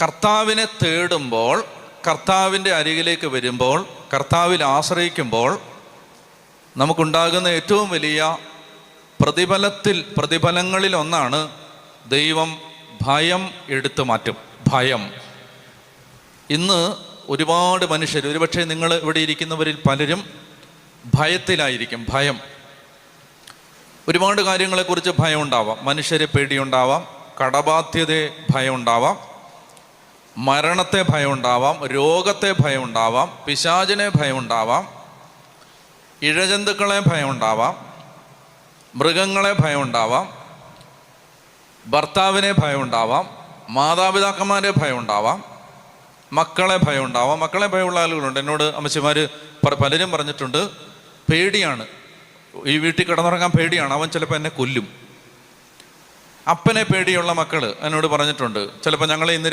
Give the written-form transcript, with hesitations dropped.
കർത്താവിനെ തേടുമ്പോൾ, കർത്താവിൻ്റെ അരികിലേക്ക് വരുമ്പോൾ, കർത്താവിൽ ആശ്രയിക്കുമ്പോൾ നമുക്കുണ്ടാകുന്ന ഏറ്റവും വലിയ പ്രതിഫലങ്ങളിൽ ഒന്നാണ് ദൈവം ഭയം എടുത്തു മാറ്റും. ഭയം. ഇന്ന് ഒരുപാട് മനുഷ്യർ, ഒരുപക്ഷെ നിങ്ങൾ ഇവിടെ ഇരിക്കുന്നവരിൽ പലരും ഭയത്തിലായിരിക്കും. ഭയം. ഒരുപാട് കാര്യങ്ങളെക്കുറിച്ച് ഭയം ഉണ്ടാവാം. മനുഷ്യരെ പേടിയുണ്ടാവാം, കടബാധ്യതയെ ഭയം ഉണ്ടാവാം, മരണത്തെ ഭയം ഉണ്ടാവാം, രോഗത്തെ ഭയം ഉണ്ടാവാം, പിശാചിനെ ഭയം ഉണ്ടാവാം, ഇഴജന്തുക്കളെ ഭയം ഉണ്ടാവാം, മൃഗങ്ങളെ ഭയം ഉണ്ടാവാം, ഭർത്താവിനെ ഭയം ഉണ്ടാവാം, മാതാപിതാക്കന്മാരെ ഭയം ഉണ്ടാവാം, മക്കളെ ഭയം ഉണ്ടാവാം. മക്കളെ ഭയമുള്ള ആളുകളുണ്ട്. എന്നോട് അമ്മച്ചിമാർ പലരും പറഞ്ഞിട്ടുണ്ട്, പേടിയാണ്, ഈ വീട്ടിൽ കിടന്നുറങ്ങാൻ പേടിയാണ്, അവൻ ചിലപ്പോൾ എന്നെ കൊല്ലും. അപ്പനെ പേടിയുള്ള മക്കൾ എന്നോട് പറഞ്ഞിട്ടുണ്ട്, ചിലപ്പോൾ ഞങ്ങളെ ഇന്ന്